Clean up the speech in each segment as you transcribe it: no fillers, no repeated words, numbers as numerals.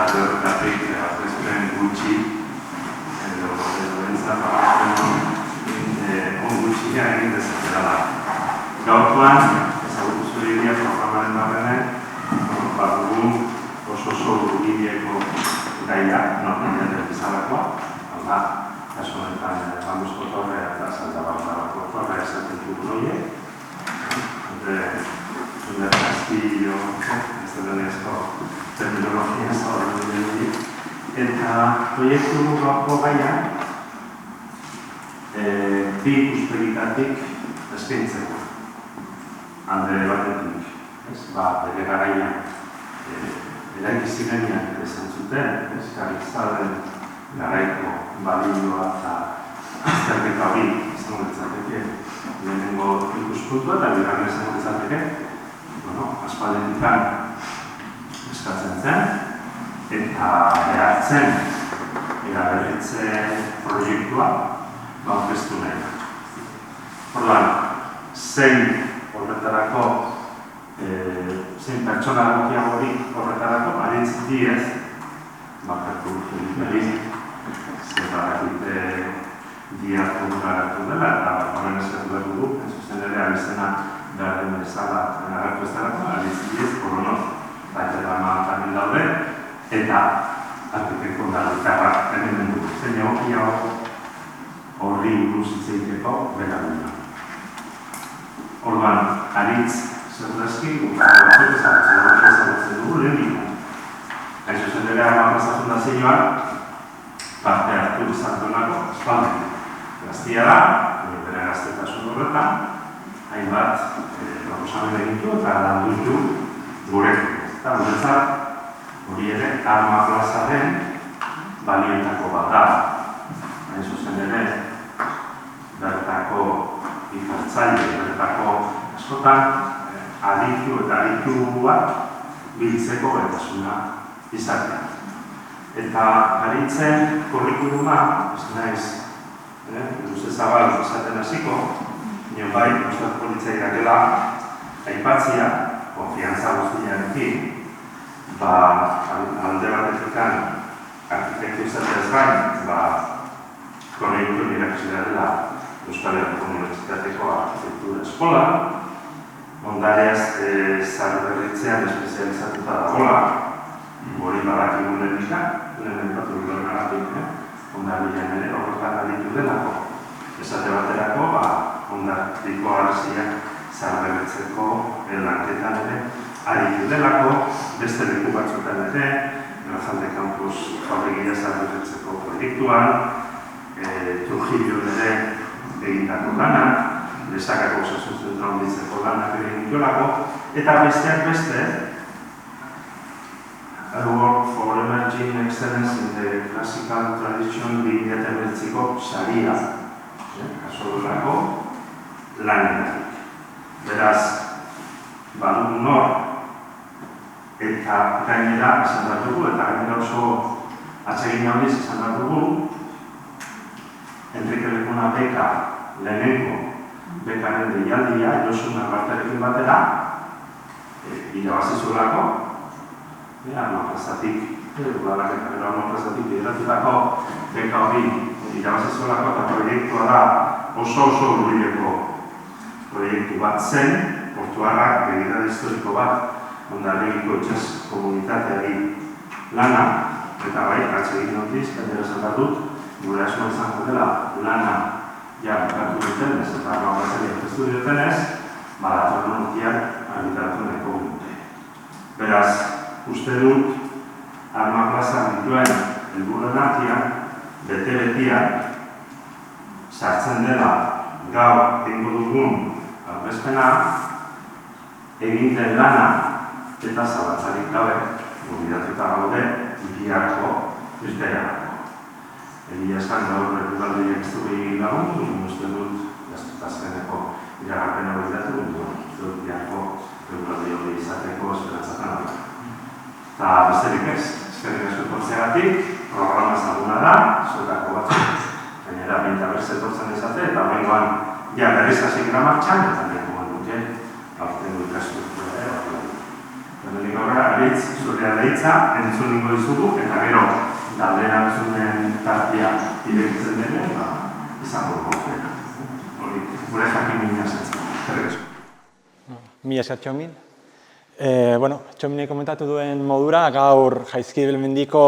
eta horretatik aurkezpen gutxi edo entzat on gutxia egin dezakera da. Gaurkoan, ezagutu zuridia programaren barrenek, dugu oso hurbileko gaia, normaliatzen bezalakoa, hau da, kasu honetan Bamusko Torrea eta Santa Barbarako Torrea esaten dugun horiek, Zunder Castillo, ez da denezko terminologia zaurren dut. Eta proiektu gaurko gaia, bi ikuspegitatik eskaintzeko. Alde batetik, bere garaian, eraikizinean esan zuten, Garizalen garaiko balioa eta azterketa hori izan ditzateke lehenengo ikuspuntua eta bigarren izan ditzateke, aspaldetikan eskatzen zen eta behartzen eraberritze proiektua aurkeztu nahi. Orduan, zein horretarako, zein pertsona egokiagori horretarako, aritz diez, bakartu Felipe zerbarakite diartu garatu dela, eta horren eskatu behar dugu, zuzen ere abizena behar den bezala agertu ez darako, aritz diez, koronoz, baita maatamin daude, eta arkitekto garritarra hemen dugu. Zein egokiago horri buruz hitz egiteko bera duna. Orduan, aritz zertazki, batzuk ezagutzen dugu lehenik. Hain zuzen ere Armaglaza Fundazioan parte hartu izan duenako espaldi. Gaztia da, bere gaztetasun horretan, hainbat proposamen egitu eta landu ditu gurekin. Eta guretzat hori ere Armaglazaren balioetako bat da. Hain zuzen ere bertako ikartzaile, bertako askotan aditu eta adituak biltzeko betasuna izatea. Eta aritzen kurrikuluma, ez naiz, luze zabal izaten hasiko, nion bai, Euskal Politzaiak dela aipatzia, konfiantza guztiarekin, alde batetikan arkitektu izateaz gain, proiektu irakasle dela Euskal Herriko Unibertsitateko Arkitektura Eskola, ondareaz zaharberritzean espezializatuta dagoela, hori badakigun lehen enpatu duen agatik, ondarian ere horretan aditu delako. Esate baterako, ondartiko arziak zaharberritzeko lanketan ere aditu delako, beste leku batzutan ere, Grazalde Campus Fabrikia zaharberritzeko proiektuan, Trujillo ere egindako lanak, Lesakako osasun zentral ditzeko lanak egin ditolako, eta besteak beste, Award for Emerging Excellence in the Classical Tradition 2019ko saria, kaso durako, lanenak. Beraz, badu nor, eta gainera esan bat dugu, eta gainera oso atsegin handiz esan bat dugu, Enrique Lekuna beka lehenengo bekaren deialdia, Josu Narbartarekin batera, irabazizulako, Armaglazatik, udalak eta gero Armaglazatik bideratutako beka hori irabazizulako eta proiektua da oso hurbileko proiektu bat zen, portuarrak begirada historiko bat, ondarregiko itxas komunitateari lana, eta bai, atsegin notiz, gainera zertatut, gure asmoa izango dela lana bukatu dutenez eta Armaglazatik aurkeztu dutenez, datorren urtean argitaratu nahiko dute. Beraz, uste dut Armaglazan dituen helburuen artean, bete-betian, sartzen dela gaur egingo dugun aurkezpena, egin den lana eta zabatzarik gabe gonbidatuta gaude biharko irteerako. Egia esan gaur erdugaldiak ez dugu egin lagun, uste dut azkeneko iragarpena behiratu, uste dut biharko erdugaldi hori izateko esperantzatzen hori. Eta besterik ez, eskerrik asko etortzeagatik, programa ezaguna da, zuetako batzuk, gainera binta berze etortzen izate, eta horrengoan berriz hasi gara martxan, eta nahiko duke, aurten du ikasturtu ere, Hemendik aurrera, Aritz, zurea da hitza, entzun ningo dizugu, eta gero, galdera entzunen tartia irekitzen denean, izango dugu. Hori, gure jakin mina zentzen. Mila esker Txomin. Txominek komentatu duen modura, gaur Jaizkibel mendiko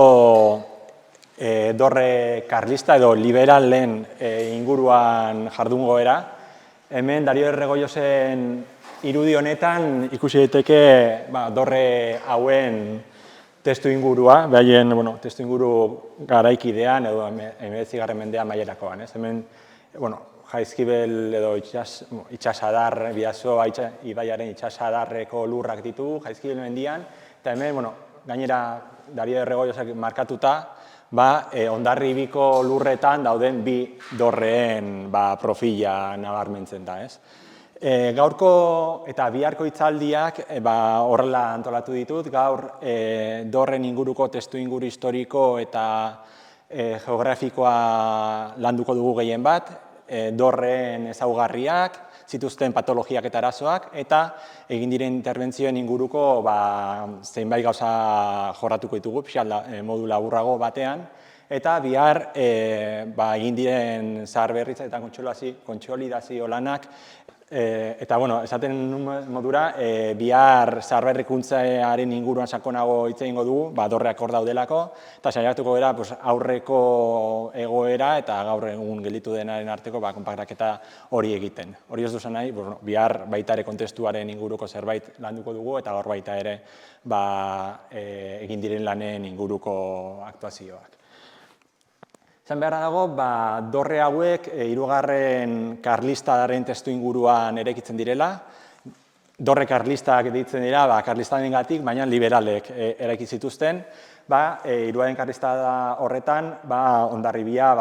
dorre karlista edo liberalen inguruan jardungo era. Hemen Dario Erregoiozen irudi honetan ikusi daiteke dorre hauen testu ingurua, behaien testu inguru garaikidean edo 19. mendean mailerakoan. Hemen, Jaizkibel edo itxasadar, Bidasoa ibaiaren itxasadarreko lurrak ditugu Jaizkibel mendian, eta hemen, gainera Dario Erregoiozak markatuta, Hondarribiko lurretan dauden bi dorreen profila nabarmentzen da. Gaurko eta biharko hitzaldiak horrela antolatu ditut, gaur dorren inguruko testu inguru historiko eta geografikoa landuko dugu gehien bat, dorren ezaugarriak, zituzten patologiak eta arazoak, eta egin diren interbentzioen inguruko zeinbait gauza jorratuko ditugu, modu laburrago batean, eta bihar egin diren zaharberritze eta kontsolidazio lanak, eta esaten modura, bihar zaharberrikuntzaren inguruan sakonago hitz egingo dugu, dorreak hor daudelako, eta saiatuko gara aurreko egoera eta gaur egun gelditu denaren arteko konparaketa hori egiten. Hori ez duzan nahi, bihar baita ere kontestuaren inguruko zerbait landuko dugu, eta gaur baita ere egin diren lanen inguruko aktuazioak. Esan beharra dago, dorre hauek hirugarren karlistaren testu inguruan eraikitzen direla. Dorre karlistak deitzen dira, karlistarengatik, baina liberalek eraiki zituzten. Hirugarren karlistada horretan, Hondarribia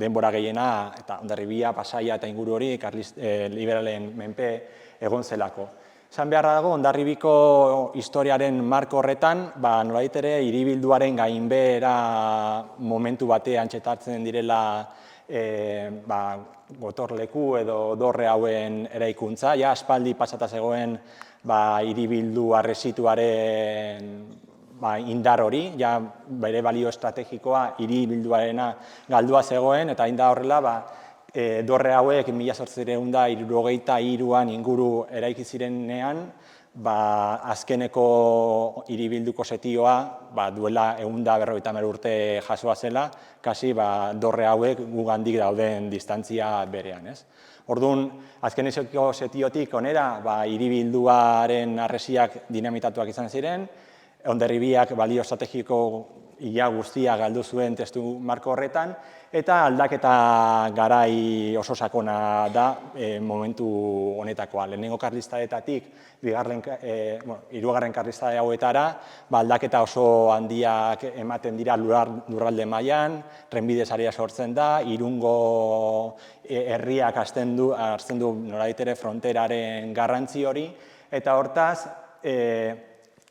denbora gehiena, eta Hondarribia, Pasaia eta inguru hori liberalen menpe egon zelako. Esan beharra dago, Hondarribiko historiaren marko horretan, nolabait ere, hiribilduaren gainbehera momentu batean txetartzen direla gotorleku edo dorre hauen eraikuntza. Aspaldi pasata zegoen hiribildu arresituaren indar hori, bere balio estrategikoa hiribilduarena galdua zegoen, eta indar horrela, dorre hauek 1863an inguru eraiki zirenean, azkeneko hiribilduko setioa duela 150 urte jasoa zela, kasi dorre hauek gugandik dauden distantzia berean. Orduan, azkeneko setiotik onera, hiribilduaren arresiak dinamitatuak izan ziren, Hondarribiak balio estrategiko ia guztia galdu zuen testu marko horretan, eta aldaketa garai oso sakona da momentu honetakoa. Lehenengo karlistaetatik, hirugarren karlistade hauetara, aldaketa oso handiak ematen dira lurralde mailan, trenbide sarea sortzen da, Irungo herriak hartzen du nolabait ere fronteraren garrantzi hori, eta hortaz,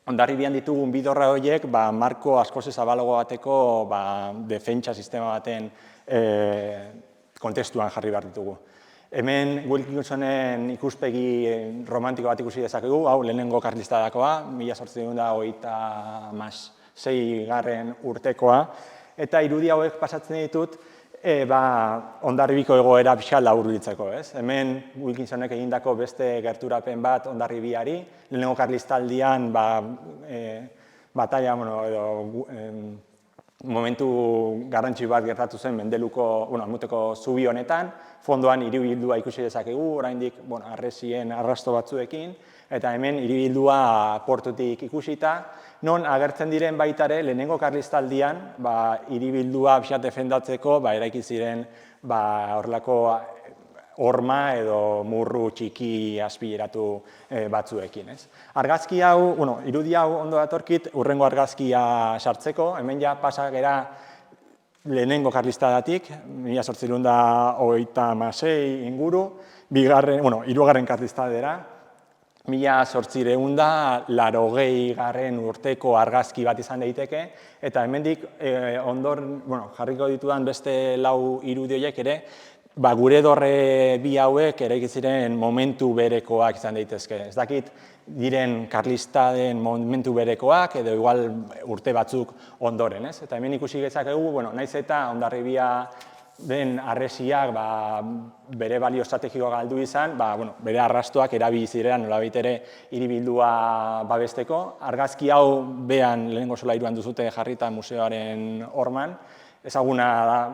Hondarribian ditugun bi dorre horiek marko askoz zabalago bateko defentsa sistema baten kontestuan jarri behar ditugu. Hemen Wilkinsonen ikuspegi romantiko bat ikusi dezakegu, hau lehenengo karlistadakoa, 1826 urtekoa, eta irudi hauek pasatzen ditut Hondarribiko egoera pixka laburbiltzeko. Hemen Wilkinsonek egindako beste gerturapen bat Hondarribiari, lehenengo karlistaldian batalla edo momentu garrantzi bat gertatu zen Menduteko zubi honetan, fondoan hiribildua ikusi dezakegu, oraindik harresien arrasto batzuekin, eta hemen hiribildua portutik ikusita, non agertzen diren baita ere, lehenengo karlistaldian, hiribildua pixat defendatzeko, eraiki ziren horrelako horma edo murru txiki azpileratu batzuekin. Argazki hau, irudi hau ondo datorkit, hurrengo argazkia sartzeko, hemen ja pasagera lehenengo karlistadatik, 1826 inguru, hirugarren karlistadera, 1880 urteko argazki bat izan daiteke, eta hemendik jarriko ditudan beste 4 irudi horiek ere, gure dorre bi hauek eraiki ziren momentu berekoak izan daitezke. Ez dakit diren karlistaden momentu berekoak edo igual urte batzuk ondoren, ez? Eta hemen ikusi gezakegu, naiz eta Hondarribia den harresiak bere balio estrategikoa galdu izan, bere arrastoak erabili ziren nolabait ere hiribildua babesteko. Argazki hau behan lehenengo solairuan duzute jarrita museoaren horman, ezaguna da,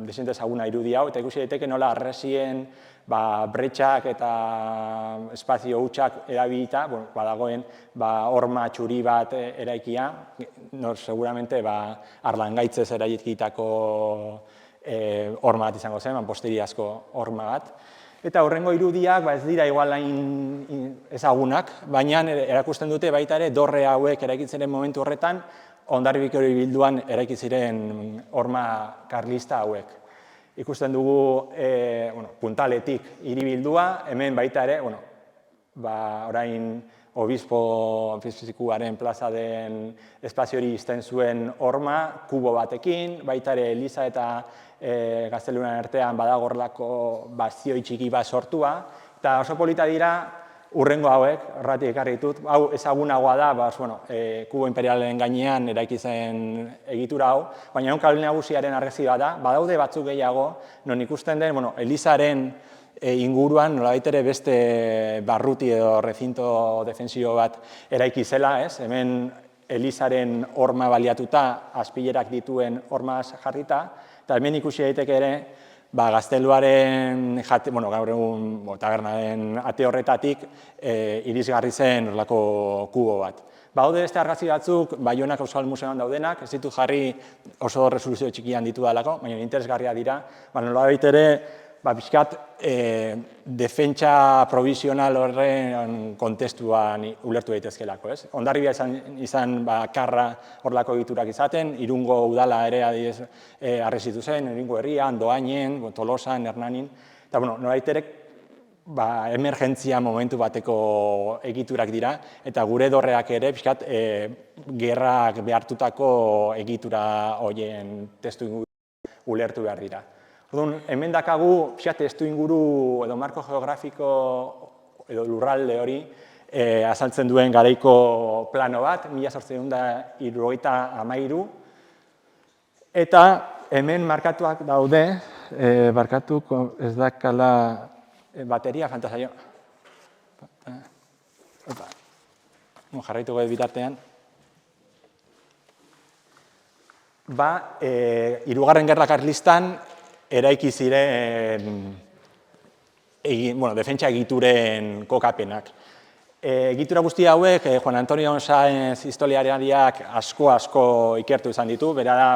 desente ezaguna irudi hau, eta ikusi daiteke nola harresien bretxak eta espazio hutsak erabilita, badagoen horma txuri bat eraikia, seguramente Arlangaitzez eraikitako horma bat izango zen, posteriazko horma bat. Eta horrengo irudiak ez dira igual hain ezagunak, baina erakusten dute baita ere dorre hauek eraikitzaren momentu horretan, Hondarribiko hiribilduan eraiki ziren horma karlista hauek. Ikusten dugu puntaletik hiribildua, hemen baita ere, orain obispo fizikuaren plaza den espazio hori izten zuen horma, kubo batekin, baita ere Eliza eta Gaztelunan artean badagorlako bazioi txiki bat sortua, eta oso polita dira urrengo hauek, horretik ekarri ditut, hau ezagunagoa da, kubo imperialen gainean eraiki zen egitura hau, baina egun kable nagusiaren argazki bat da, badaude batzuk gehiago, non ikusten den, Elizaren inguruan nolabait ere beste barruti edo rezinto defensio bat eraiki zela, ez? Hemen Elizaren horma baliatuta, azpilerak dituen hormaz jarrita, eta hemen ikusi daiteke ere, Gazteluaren, gaur egun tabernaren ate horretatik irisgarri zen horrelako kubo bat. Badaude beste argazki batzuk, Baionak Euskal Museoan daudenak, ez ditut jarri oso resoluzio txikian ditu dalako, baina interesgarria dira, nolabait ere, pixkat defentsa provisional horren kontestuan ulertu daitezkelako, ez? Hondarribia izan karra horrelako egiturak izaten, Irungo udala ere harresitu zen, Irungo herrian, Doainen, Tolosan, Hernanin, eta nolabait ere emergentzia momentu bateko egiturak dira, eta gure dorreak ere pixkat gerrak behartutako egitura horien testu ulertu behar dira. Hemen dakagu, testu inguru edo marko geografiko edo lurralde hori azaltzen duen garaiko plano bat, 1873, eta hemen markatuak daude, barkatuko ez dakala bateria, fantasaio. Jarraituko bitartean. Hirugarren Gerra Karlistan eraiki ziren defentsa egituren kokapenak. Egitura guzti hauek, Juan Antonio Sáenz historialariak asko ikertu izan ditu, bera da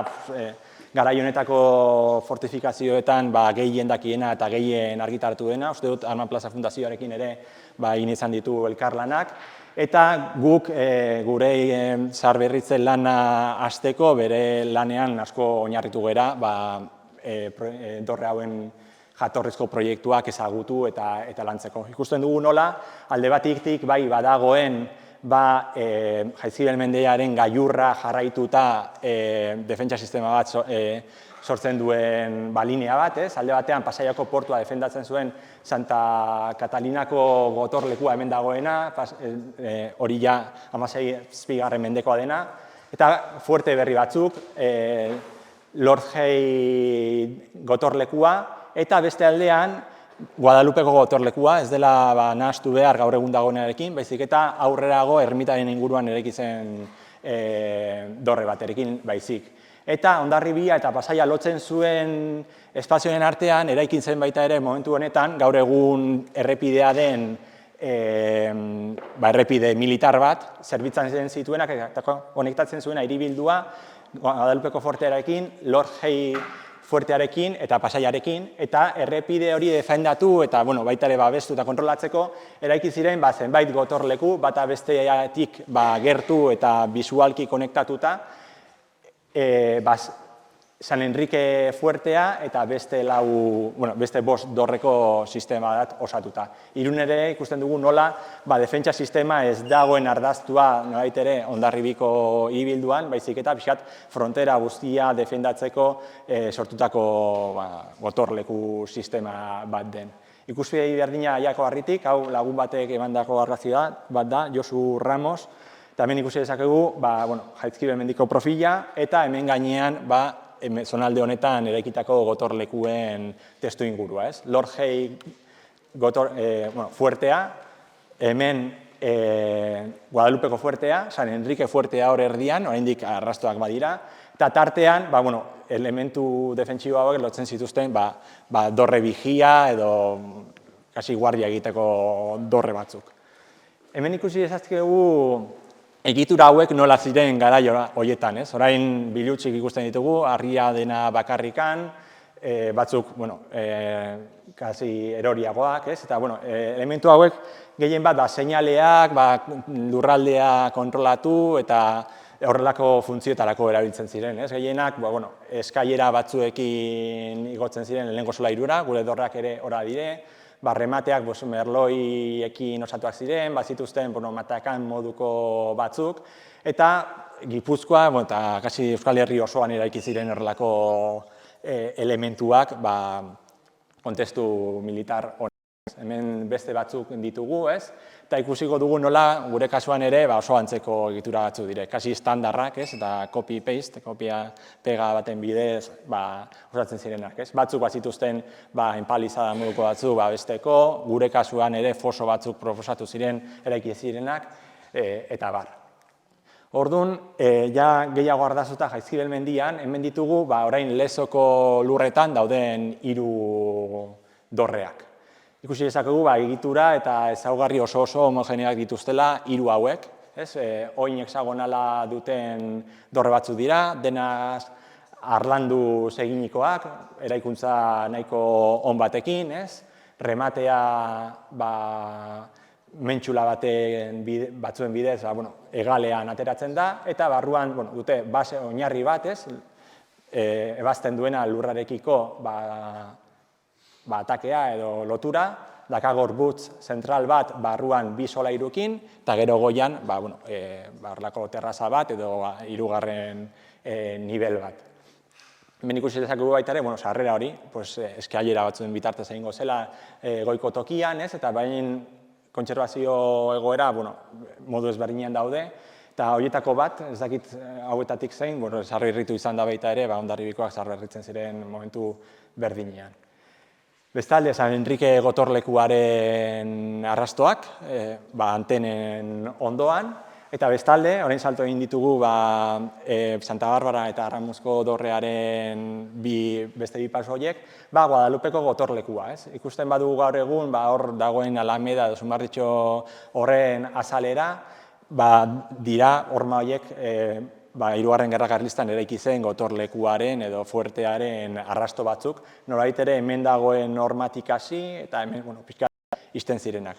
garai honetako fortifikazioetan gehien dakiena eta gehien argitaratu dena, uste dut Arman Plaza Fundazioarekin ere egin izan ditu elkarlanak, eta guk gure zaharberritze lana hasteko bere lanean asko oinarritu gera, dorre hauen jatorrizko proiektuak ezagutu eta lantzeko. Ikusten dugu nola, alde batik badagoen Jaizkibel mendearen gailurra jarraituta defentsa sistema bat sortzen duen linea bat, alde batean Pasaiako portua defendatzen zuen Santa Katalinako gotorlekua hemen dagoena, hori ja 16. mendekoa dena, eta fuerte berri batzuk, Lordgei gotorlekua, eta beste aldean Guadalupeko gotorlekua, ez dela nahastu behar gaur egun dagoenarekin, baizik eta aurrerago ermitaren inguruan eraiki zen dorre baterekin baizik. Eta Hondarribia eta Pasaia lotzen zuen espazioen artean eraikin zen baita ere momentu honetan gaur egun errepidea den errepide militar bat, zerbitzan zituenak eta konektatzen zuena hiribildua Guadalupeko fortearekin, Lordgei fuertearekin eta Pasaiarekin, eta errepide hori defendatu eta baita ere babestu eta kontrolatzeko eraiki ziren zenbait gotorleku, bata besteatik gertu eta bisualki konektatuta, San Enrique fuertea eta beste beste 5 dorreko sistema bat osatuta. Irun ere ikusten dugu nola defentsa sistema ez dagoen ardaztua nolabait ere Hondarribiko ibilduan, baizik eta pixkat frontera guztia defendatzeko sortutako gotorleku sistema bat den. Ikuspegi berdina Aiako Harritik, hau lagun batek emandako argazkia bat da, Josu Ramos, eta hemen ikusi dezakegu Jaizkibel mendiko profila eta hemen gainean zonalde honetan eraikitako gotorlekuen testu ingurua. Lord Hay fuertea, hemen Guadalupeko fuertea, San Enrique fuertea hor erdian, oraindik arrastoak badira, eta tartean elementu defentsibo hauek lotzen zituzten dorre vigia edo kasi guardia egiteko dorre batzuk. Hemen ikusi dezakegu egitura hauek nola ziren garai horietan, orain bilutsik ikusten ditugu, harria dena bakarrikan, batzuk, kasi eroriagoak, eta, elementu hauek gehien bat, seinaleak, lurraldea kontrolatu eta horrelako funtzioetarako erabiltzen ziren, gehienak, eskailera batzuekin igotzen ziren lehenengo solairura, gure dorrak ere ora dire, remateak merloiekin osatuak ziren, bazituzten matakan moduko batzuk, eta Gipuzkoa eta kasi Euskal Herri osoan eraiki ziren horrelako elementuak kontestu militar honetan. Hemen beste batzuk ditugu, eta ikusiko dugu nola gure kasuan ere oso antzeko egitura batzuk dire, kasi standarrak, eta copy-paste, kopia-pega baten bidez osatzen zirenak. Batzuk bazituzten enpalizada moduko batzuk besteko, gure kasuan ere foso batzuk proposatu ziren eraiki zirenak, eta bar. Orduan, gehiago ardazuta Jaizkibel mendian, hemen ditugu orain Lezoko lurretan dauden 3 dorreak. Ikusi dezakegu egitura eta ezaugarri oso homogeneak dituztela 3 hauek, oin hexagonala duten dorre batzuk dira, denaz harlandu eginikoak, eraikuntza nahiko on batekin, rematea mentxula batzuen bidez hegalean ateratzen da, eta barruan dute base oinarri bat, ebazten duena lurrarekiko atakea edo lotura, daka gorputz zentral bat barruan 2 solairukin, eta gero goian horrelako terraza bat edo 3. nivel bat. Hemen ikusi dezakegu baita ere, sarrera hori, eskailera batzuen bitartez egingo zela goiko tokian, eta bain kontserbazio egoera modu ezberdinean daude, eta horietako bat, ez dakit hauetatik zein, sarrirritu izan da baita ere, Hondarribikoak sarrirritzen ziren momentu berdinean. Bestalde, San Enrique gotorlekuaren arrastoak, antenen ondoan, eta bestalde, orain salto egin ditugu Santa Barbara eta Arramuzko dorrearen beste 2 paso horiek, Guadalupeko gotorlekua. Ikusten badugu gaur egun, hor dagoen Alameda edo Zumarditxo horren azalera, dira horma horiek 3. Gerra Karlistan eraiki zen gotorlekuaren edo fuertearen arrasto batzuk, nolabait ere hemen dagoen hormatik hasi eta hemen pixka izten zirenak.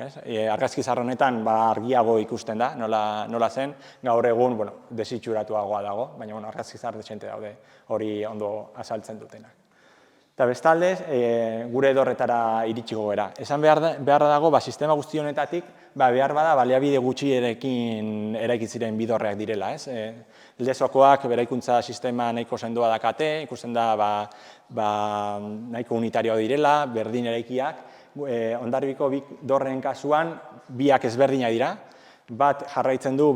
Argazki zahar honetan argiago ikusten da, nola zen, gaur egun desitxuratuagoa dago, baina argazki zahar dezente daude hori ondo azaltzen dutenak. Eta bestalde, gure dorretara iritsiko gara. Esan beharra dago, sistema guzti honetatik, behar bada baliabide gutxierekin eraiki ziren 2 dorreak direla. Lezokoak beraikuntza sistema nahiko sendoa dakate, ikusten da nahiko unitarioa direla, berdin eraikiak. Hondarribiko 2 dorren kasuan, 2 ezberdinak dira. Bat jarraitzen du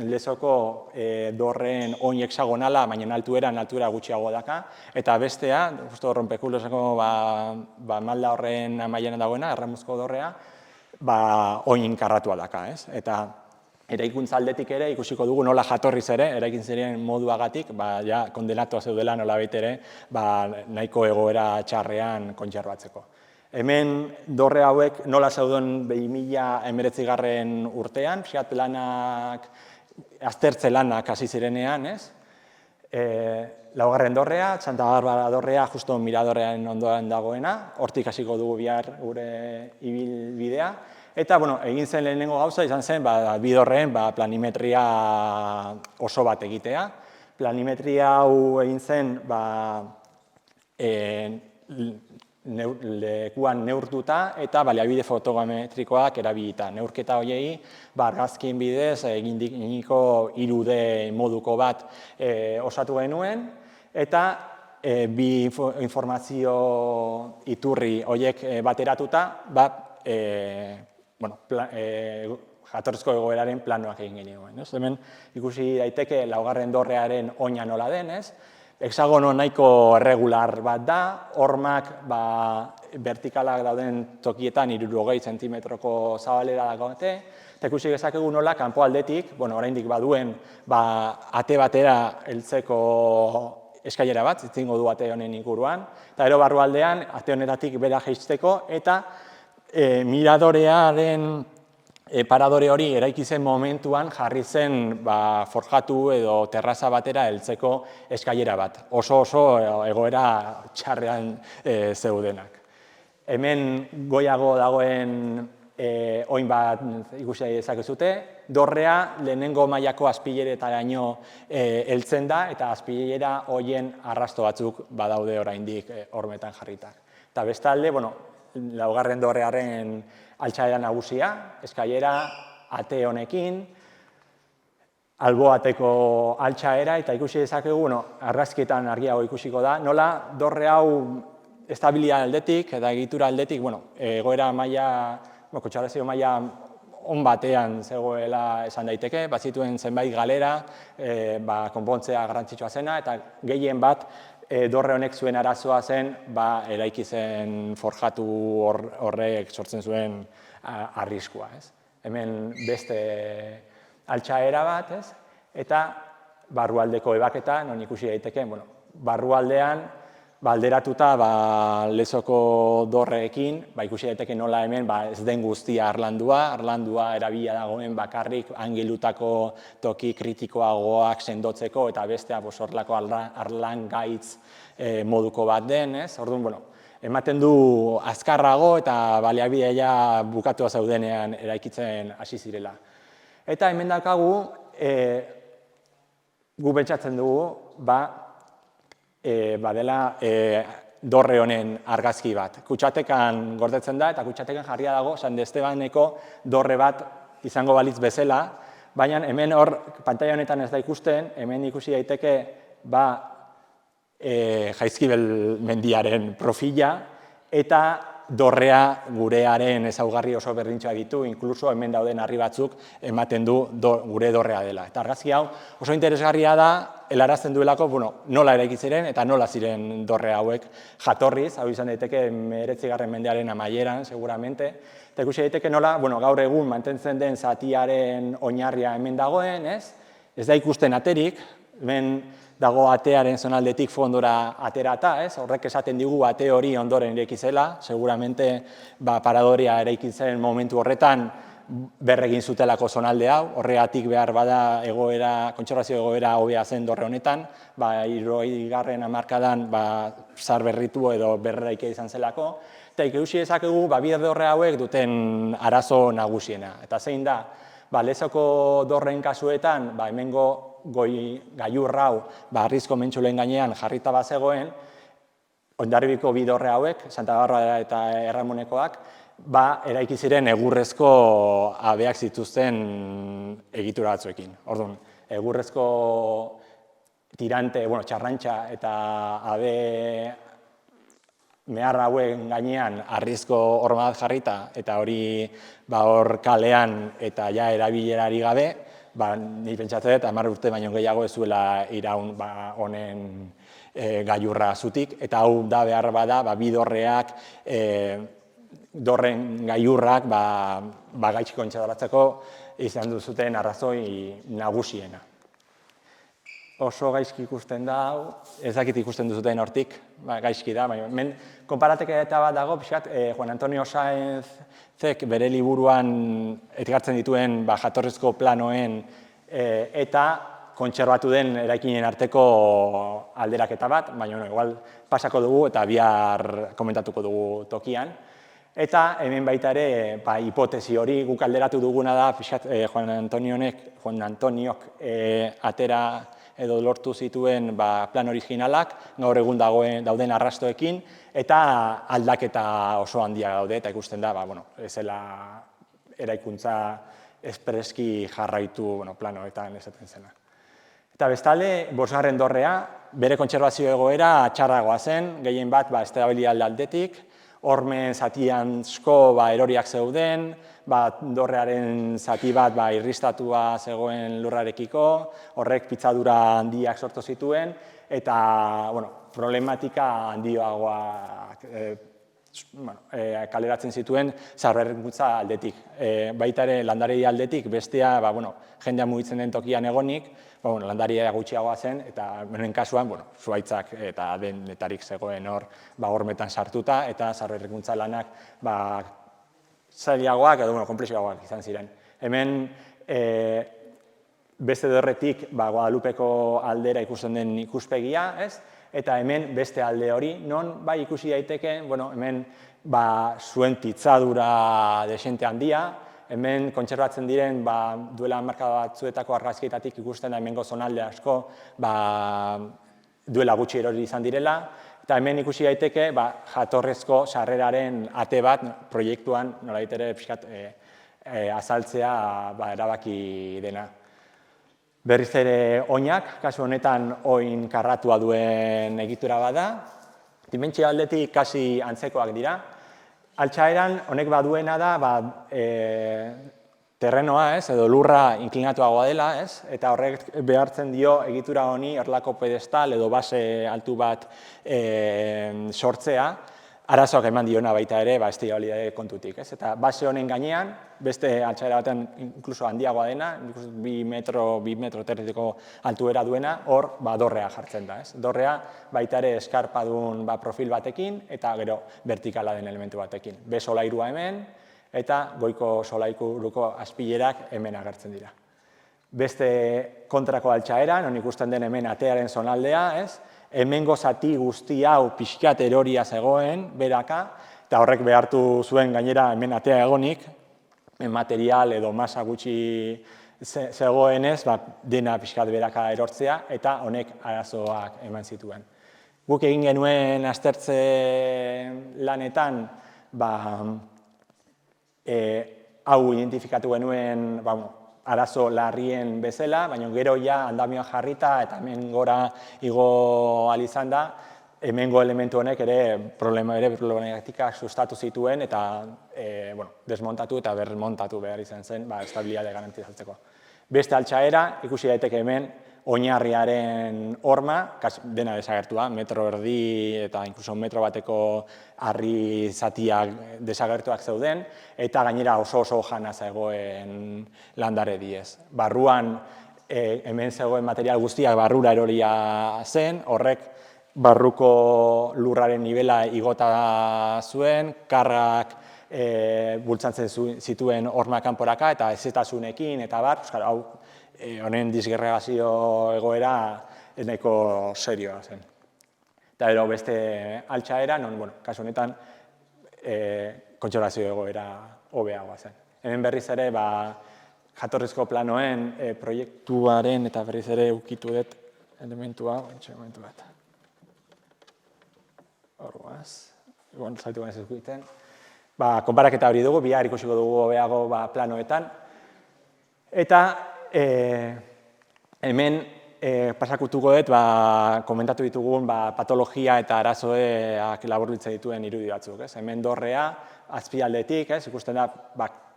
Lezoko dorren oin hexagonala, baina altuera gutxiago daka, eta bestea, justo Ronpekuloseko malda horren amaieran dagoena, Arramuzko dorrea, oin karratua daka. Eta eraikuntza aldetik ere ikusiko dugu nola jatorriz ere, eraikin ziren moduagatik, kondenatua zeudela nolabait ere, nahiko egoera txarrean kontserbatzeko. Hemen dorre hauek nola zauden 2019 urtean, pixkat lanak, aztertze lanak hasi zirenean, 4. dorrea, Santa Barbara dorrea, justo miradorrean ondoan dagoena, hortik hasiko dugu bihar gure ibilbidea, eta egin zen lehenengo gauza izan zen 2 dorreen planimetria oso bat egitea, Planimetria hau egin zen, lekuan neurtuta eta baliabide fotogrametrikoak erabilita. Neurketa horiei argazkien bidez eginiko 3D moduko bat osatu genuen, eta bi informazio iturri horiek bateratuta jatorrizko egoeraren planoak egin genuen. Hemen ikusi daiteke laugarren dorrearen oina nola denez, hexagono nahiko erregular bat da, hormak vertikalak dauden tokietan 60 zentimetroko zabalera dagoete, eta ikusi gezakegu nola kanpo aldetik, oraindik baduen ate batera heltzeko eskailera bat, itzingo du ate honen inguruan, eta gero barrualdean ate honetatik bera jaisteko, eta miradorearen paradore hori eraiki zen momentuan jarri zen forjatu edo terraza batera heltzeko eskailera bat. Oso egoera txarrean zeudenak. Hemen goiago dagoen oin bat ikusi dezakezute, dorrea lehenengo mailako azpileretaraino heltzen da, eta azpilera horien arrasto batzuk badaude oraindik hormetan jarrita. Eta bestalde, laugarren dorrearen altxaera nagusia, eskailera, ate honekin, alboateko altxaera, eta ikusi dezakegu, argazkietan argiago ikusiko da, nola dorre hau estabilia aldetik eta egitura aldetik, egoera maila, kontserbazio maila on batean zegoela esan daiteke, bazituen zenbait galera, konpontzea garrantzitsua zena, eta gehien bat dorre honek zuen arazoa zen, eraiki zen forjatu horrek sortzen zuen arriskua. Hemen beste altxaera bat, eta barrualdeko ebaketa, non ikusi daiteke, barrualdean, alderatuta lezoko dorreekin, ikusi daiteke nola hemen ez den guztia arlandua erabila dagoen bakarrik angelutako toki kritikoagoak sendotzeko eta bestea horrelako arlan gaitz moduko bat den, orduan, ematen du azkarrago eta baliabidea bukatu zeudenean eraikitzen hasi zirela. Eta hemen daukagu, gu pentsatzen dugu, badela dorre honen argazki bat. Kutxatekan gordetzen da, eta kutxatekan jarria dago San Estebaneko dorre bat izango balitz bezala, baina hemen hor, pantaila honetan ez da ikusten, hemen ikusi daiteke Jaizkibel mendiaren profila, eta dorrea gurearen ezaugarri oso berdintxoa ditu, inkluso hemen dauden harri batzuk ematen du gure dorrea dela. Eta argazki hau oso interesgarria da, helarazten duelako nola eraiki ziren eta nola ziren dorre hauek jatorriz, hau izan daiteke 19. mendearen amaieran, seguramente, eta ikusi daiteke nola, gaur egun mantentzen den zatiaren oinarria hemen dagoen, ez da ikusten aterik, hemen dago atearen zonaldetik fondora aterata, horrek esaten digu ate hori ondoren ireki zela, seguramente paradorea eraiki zen momentu horretan berregin zutelako zonalde hau, horregatik behar bada kontserbazio egoera hobea zen dorre honetan, 60. hamarkadan zaharberritu edo berreraiki izan zelako, eta ikusi dezakegu bi dorre hauek duten arazo nagusiena. Eta zein da, lezoko dorren kasuetan, hemengo gailur hau harrizko mentxulen gainean jarrita bazegoen, Hondarribiko bi dorre hauek, Santa Barbara eta Erramonekoak, eraiki ziren egurrezko habeak zituzten egitura batzuekin. Orduan, egurrezko tirante, txarrantxa eta habe mehar hauen gainean harrizko horma bat jarrita, eta hori hor kalean eta ja erabilerari gabe, ni pentsatzen dut 10 urte baino gehiago ez zuela iraun honen gailurra zutik, eta hau da behar bada bi dorreak, dorren gailurrak gaizki kontserbatzeko izan duzuten arrazoi nagusiena. Oso gaizki ikusten da hau, ez dakit ikusten duzuten hortik, gaizki da, baina hemen konparateketa bat dago, Juan Antonio Sáenzek bere liburuan ekartzen dituen jatorrizko planoen eta kontserbatu den eraikinen arteko alderaketa bat, baina igual pasako dugu eta bihar komentatuko dugu tokian. Eta hemen baita ere, hipotesi hori guk alderatu duguna da, Juan Antoniok atera edo lortu zituen plan originalak, gaur egun dauden arrastoekin, eta aldaketa oso handia daude, eta ikusten da, ezela eraikuntza espreski jarraitu planoetan esaten zena. Eta bestalde, 5. dorrea, bere kontserbazio egoera txarragoa zen, gehien bat estabilitate aldetik, hormen zati asko eroriak zeuden, dorrearen zati bat irristatua zegoen lurrarekiko, horrek pitzadura handiak sortu zituen, eta problematika handioagoak kaleratzen zituen zaharberrikuntza aldetik. Baita ere landarei aldetik bestea jendea mugitzen den tokian egonik, landaria gutxiagoa zen, eta beren kasuan zuhaitzak eta denetarik zegoen hor hormetan sartuta, eta zaharberrikuntza lanak zailagoak edo konplexuagoak izan ziren. Hemen beste dorretik Guadalupeko aldera ikusten den ikuspegia, eta hemen beste alde hori, non ikusi daiteke, hemen zuen pitzadura desente handia, hemen kontserbatzen diren duela hamarkada batzuetako argazkietatik ikusten da hemengo zonalde asko duela gutxi erori izan direla, eta hemen ikusi daiteke jatorrezko sarreraren ate bat proiektuan nolabait ere pixkat azaltzea erabaki dena. Berriz ere oinak, kasu honetan oin karratua duen egitura bada, dimentsio aldetik kasi antzekoak dira. Altxaeran honek baduena da terrenoa, edo lurra inklinatuagoa dela, eta horrek behartzen dio egitura honi horrelako pedestal edo base altu bat sortzea, arazoak eman diona baita ere estabilitate kontutik. Eta base honen gainean, beste altxaera batean inkluso handiagoa dena, 2 metro territiko altuera duena, hor dorrea jartzen da. Dorrea baita ere eskarpadun profil batekin eta gero vertikala den elementu batekin. Be solairua hemen eta goiko solairuko azpilerak hemen agertzen dira. Beste kontrako altxaeran, non ikusten den hemen atearen zonaldea, hemengo zati guzti hau pixkat eroria zegoen, beraka, eta horrek behartu zuen gainera hemen atea egonik, material edo masa gutxi zegoenez, dena pixkat beraka erortzea, eta honek arazoak eman zituen. Guk egin genuen aztertze lanetan, hau identifikatu genuen arazo larrien bezala, baina gero ja andamioa jarrita eta hemen gora igo ahal izan da, hemengo elementu honek ere problematikak sustatu zituen eta desmontatu eta berremontatu behar izan zen estabilitate garantizatzeko. Beste altxaera, ikusi daiteke hemen, oinarriaren horma, dena desagertua, 1,5 metro eta inkluso 1 metro bateko harri zatiak desagertuak zeuden, eta gainera oso jana zegoen landare diez. Barruan hemen zegoen material guztiak barrura eroria zen, horrek barruko lurraren nivela igota zuen, karrak bultzatzen zituen horma kanporaka eta ezetasunekin eta hau honen disgregazio egoera nahiko serioa zen. Eta gero beste altxaera, kasu honetan kontserbazio egoera hobeagoa zen. Hemen berriz ere jatorrizko planoen proiektuaren eta berriz ere ukitu dut elementua, momentu bat. Horgoaz, zaitu gana zezkuiten. Konparaketa hori dugu, bihar ikusiko dugu hobeago planoetan. Eta hemen pasakutuko dut komentatu ditugun patologia eta arazoak laburbiltzen dituen irudi batzuk. Hemen dorrea, azpialdetik, ikusten da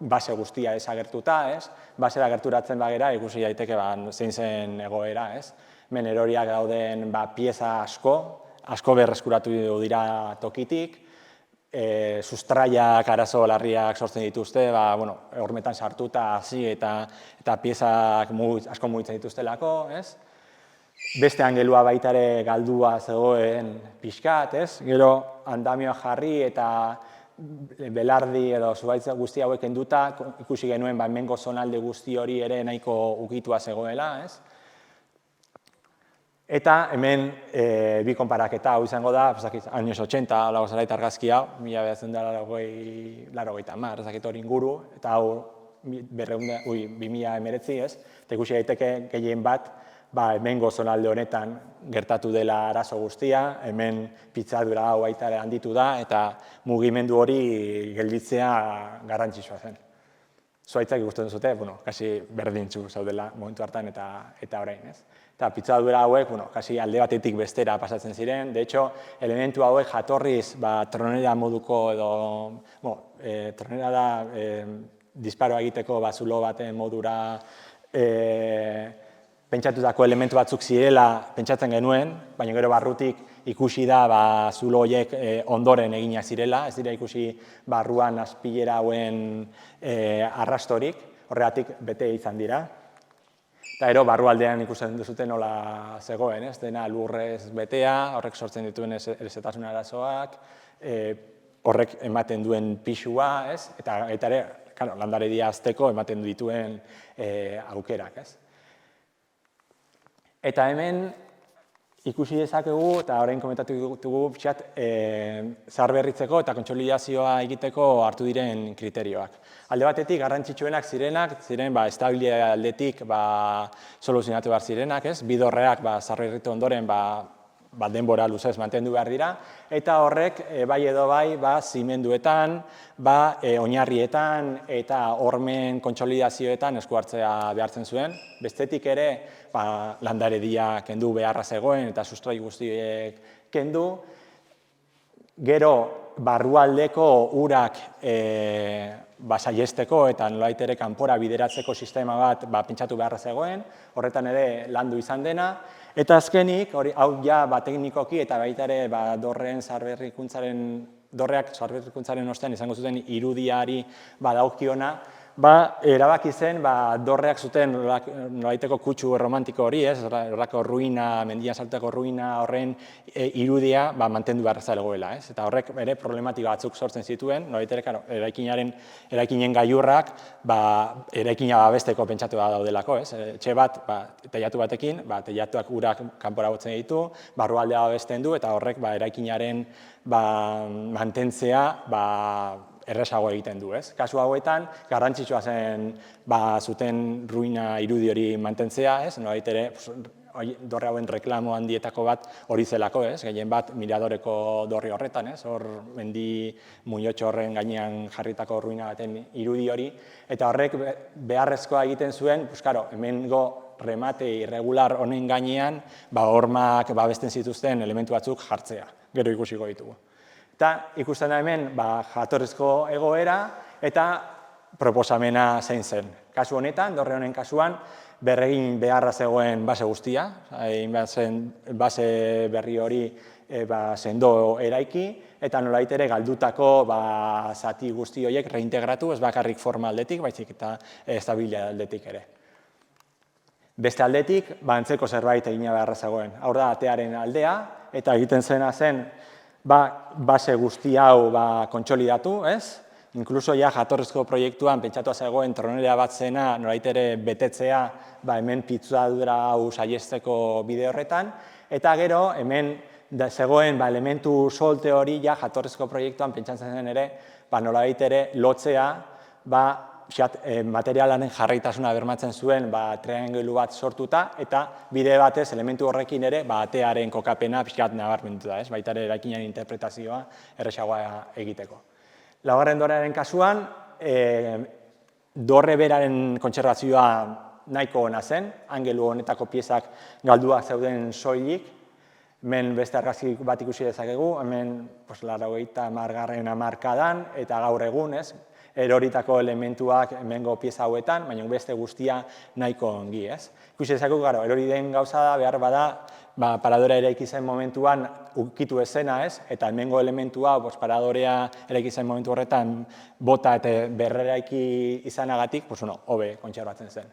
base guztia desagertuta, basera gerturatzen bagera ikusi daiteke zein zen egoera. Hemen eroriak dauden pieza asko berreskuratu dira tokitik, sustraiak arazo larriak sortzen dituzte, hormetan sartuta hasi eta piezak asko mugitzen dituztelako. Beste angelua baita ere galdua zegoen pixkat, gero andamioa jarri eta belardi edo zuhaitz guzti hauek enduta, ikusi genuen hemengo zonalde guzti hori ere nahiko ukitua zegoela. Eta hemen bi konparaketa hau izango da, años 80, lago zara eta argazki hau, 1980, ezakit hori inguru, eta hau 2019, eta ikusi daiteke gehien bat, hemengo zonalde honetan gertatu dela arazo guztia, hemen pitzadura hau baita ere handitu da, eta mugimendu hori gelditzea garrantzitsua zen. Zuaitzak ikusten duzute, kasi berdintzu zaudela momentu hartan eta orain, ez? Eta pitzadura hauek, kasi alde batetik bestera pasatzen ziren. De hecho, elementu hauek jatorriz, tronera moduko edo, tronera da disparoa egiteko zulo baten modura pentsatutako elementu batzuk zirela pentsatzen genuen, baina gero barrutik ikusi da zulo horiek ondoren eginak zirela, ez dira ikusi barruan azpilera hauen arrastorik, horregatik bete izan dira. Eta ero, barrualdean ikusten duzuten nola zegoen, ez dena lurrez betea, horrek sortzen dituen erezetasun arazoak, horrek ematen duen pixua, ez? Eta ere, landaredia azteko ematen dituen aukerak, ez? Eta hemen ikusi dezakegu, eta orain komentatu dugu pixat, zaharberritzeko eta kontsolidazioa egiteko hartu diren kriterioak. Alde batetik, garrantzitsuenak ziren estabilitate aldetik soluzionatu behar zirenak, ez? Bidorreak zaharberritu ondoren denbora luzez mantendu behar dira, eta horrek bai edo bai zimenduetan, oinarrietan eta hormen kontsolidazioetan esku hartzea behartzen zuen. Bestetik ere, landaredia kendu beharra zegoen eta sustrai guztiek kendu. Gero, barrualdeko urak saihesteko eta nolabait ere kanpora bideratzeko sistema bat pentsatu beharra zegoen, horretan ere landu izan dena. Eta azkenik, hau ja teknikoki eta baita ere dorreak zaharberrikuntzaren ostean izango zuten irudiari dagozkiona, erabaki zen dorreak zuten nolabaiteko kutsu romantiko hori, horrako ruina, mendian saltutako ruina horren irudia mantendu behar zegoela. Eta horrek ere problematika batzuk sortzen zituen, nolabait ere eraikinen gailurrak eraikina babesteko pentsatu daudelako. Etxe bat, teilatu batekin, teilatuak urak kanpora botzen ditu, barrualdea babesten du, eta horrek eraikinaren mantentzea errezago egiten du, ez? Kasu hauetan, garrantzitsua zen zuten ruina irudi hori mantentzea, ez? Nolabait ere, dorre hauen reklamo handietako bat hori zelako, ez? Gehien bat miradoreko dorri horretan, ez? Hor mendi muñotxo horren gainean jarritako ruina baten irudi hori, eta horrek beharrezkoa egiten zuen, hemengo remate irregular honen gainean, hormak babesten zituzten elementu batzuk jartzea, gero ikusiko ditugu. Eta ikusten da hemen jatorrizko egoera eta proposamena zein zen. Kasu honetan, dorre honen kasuan, berregin beharra zegoen base guztia, base berri hori sendo eraiki, eta nolabait ere galdutako zati guzti horiek reintegratu, ez bakarrik forma aldetik, baizik eta estabilitate aldetik ere. Beste aldetik, antzeko zerbait egina beharra zegoen. Hau da, atearen aldea, eta egiten zena zen, base guzti hau kontsolidatu, ez? Inkluso jatorrizko proiektuan pentsatua zegoen tronera bat zena nolabait ere betetzea hemen pitzadura hau saihesteko bide horretan, eta gero hemen zegoen elementu solte hori jatorrizko proiektuan pentsatzen zen ere nolabait ere lotzea materialaren jarraitasuna bermatzen zuen triangelu bat sortuta, eta bide batez elementu horrekin ere atearen kokapena pixkat nabarmendu da, baita ere eraikinaren interpretazioa errezagoa egiteko. Laugarren dorrearen kasuan, dorre beraren kontserbazioa nahiko ona zen, angelu honetako piezak galduak zeuden soilik, hemen beste argazki bat ikusi dezakegu, hemen 80. hamarkadan eta gaur egun, eroritako elementuak hemengo pieza hauetan, baina beste guztia nahiko ongi, ez? Ikusi dezakegu, erori den gauza da, behar bada, paradora eraiki zen momentuan ukitu ezena, ez? Eta hemengo elementua, paradorea eraiki zen momentu horretan, bota eta berreraiki izanagatik, hobe kontserbatzen zen.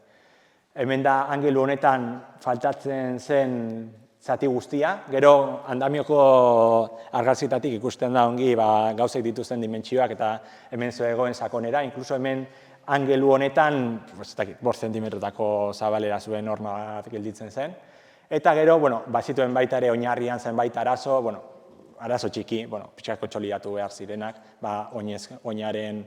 Hemen da, angelu honetan faltatzen zen zati guztia, gero andamioko argazkitatik ikusten da ongi gauzek dituzten dimentsioak eta hemen zegoen sakonera, inkluso hemen angelu honetan 5 zentimetrotako zabalera zuen horma bat gelditzen zen. Eta gero, bazituen baita ere oinarrian zenbait arazo, arazo txiki, pixka kontsolidatu behar zirenak, oinaren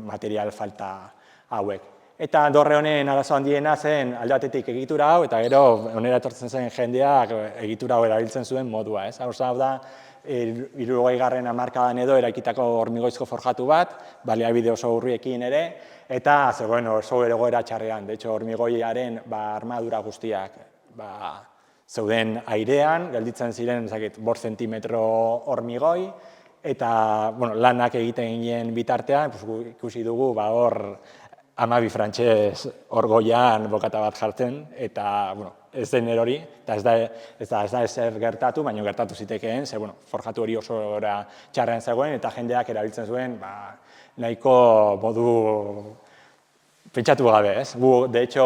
material falta hauek. Eta dorre honen arazo handiena zen alde batetik egitura hau, eta gero honera etortzen zen jendeak egitura hau erabiltzen zuen modua. Hau da, 60. hamarkadan edo eraikitako hormigoizko forjatu bat, baliabide oso urriekin ere, eta zegoen oso egoera txarrean. De hecho, hormigoiaren armadura guztiak zeuden airean, gelditzen ziren 5 zentimetro hormigoi, eta lanak egiten ginen bitartean, ikusi dugu hor 12 frantses hor goian bokata bat jartzen, eta ez den erori, eta ez da ezer gertatu, baina gertatu zitekeen, ze forjatu hori oso txarrean zegoen, eta jendeak erabiltzen zuen nahiko modu pentsatu gabe, ez? Gu, de hecho,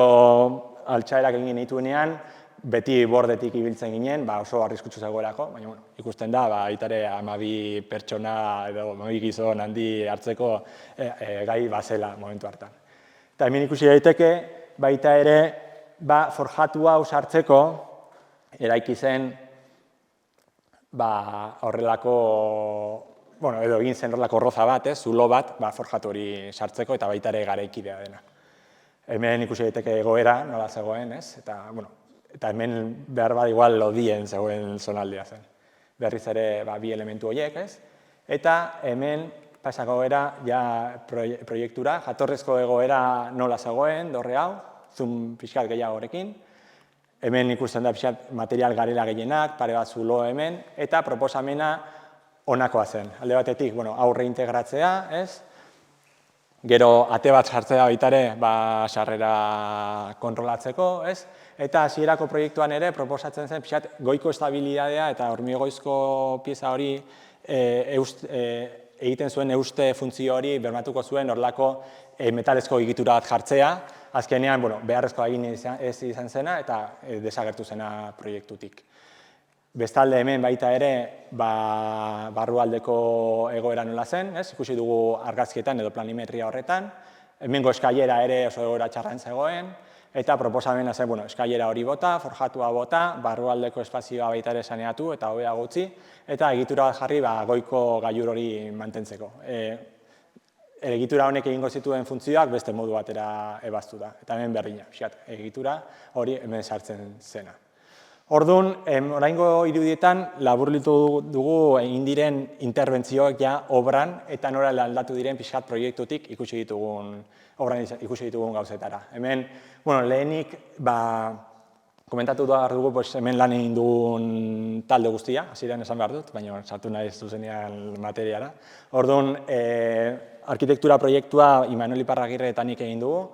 altxaerak egin dituenean, beti bordetik ibiltzen ginen, oso arriskutsu zegoelako, baina ikusten da, itare 12 pertsona edo 12 gizon handi hartzeko gai bazela momentu hartan. Eta hemen ikusi daiteke, baita ere, forjatu hau sartzeko, eraiki zen horrelako, edo egin zen horrelako roza bat, zulo bat, forjatu hori sartzeko, eta baita ere garaikidea dena. Hemen ikusi daiteke egoera, nola zegoen, eta hemen behar bat igual lodien zegoen zonaldea zen. Berriz ere bi elementu horiek, eta hemen pasako era proiektura, jatorrezko egoera nola zegoen, dorre hau, zoom pixkat gehiagorekin. Hemen ikusten da pixkat material garela gehienak, pare bat zulo hemen, eta proposamena honakoa zen. Alde batetik, hau reintegratzea, gero ate bat jartzea baita ere, sarrera kontrolatzeko, eta hasierako proiektuan ere proposatzen zen pixkat goiko estabilidadea eta hormigoizko pieza hori egiten zuen euste funtzio hori bermatuko zuen horrelako metalezko egitura bat jartzea, azkenean beharrezkoa egin ez izan zena eta desagertu zena proiektutik. Bestalde hemen baita ere barrualdeko egoera nola zen, ikusi dugu argazkietan edo planimetria horretan, hemengo eskailera ere oso egoera txarran zegoen, eta proposamena zen, eskailera hori bota, forjatua bota, barrualdeko espazioa baita ere saneatu eta hobea gutxi, eta egitura bat jarri goiko gailur hori mantentzeko. Egitura honek egingo zituen funtzioak beste modu batera ebaztu da, eta hemen berdina, egitura hori hemen sartzen zena. Orduan, oraingo irudietan laburbildu dugu egin diren interbentzioak obran eta nora aldatu diren pixkat proiektutik ikusi ditugun gauzetara. Hemen, lehenik, komentatu behar dugu hemen lan egin dugun talde guztia, hasieran esan behar dut, baina sartu nahi zuzenean materiara. Orduan, arkitektura proiektua Imanol Iparragirre eta nik egin dugu,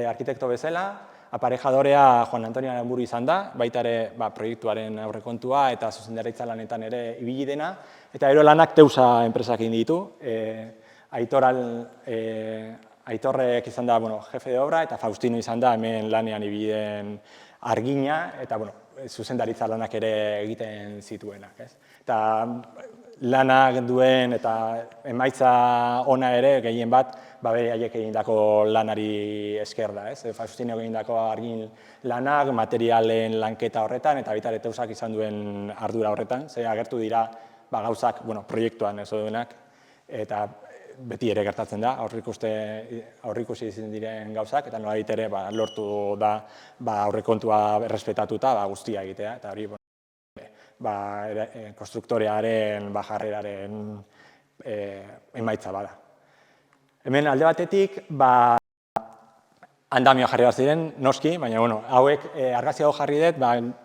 arkitekto bezala, aparejadorea Juan Antonio Aramburu izan da, baita ere proiektuaren aurrekontua eta zuzendaritza lanetan ere ibili dena, eta gero lanak Teusa enpresak egin ditu, Aitorrek izan da jefe de obra eta Faustino izan da hemen lanean ibili den argina eta zuzendaritza lanak ere egiten zituenak. Eta lanak duen eta emaitza ona ere gehien bat beraiek egindako lanari esker da. Faustino egindako argin lanak, materialen lanketa horretan eta baita ere Teusak izan duen ardura horretan, ze agertu dira gauzak proiektuan ez duenak eta beti ere gertatzen da, aurrikusi izan diren gauzak, eta nolabait ere lortu da aurrekontua errespetatuta guztia egitea, eta hori konstruktorearen jarreraren emaitza bada. Hemen alde batetik, andamioa jarri bat ziren, noski, baina hauek argazki hau jarri dut,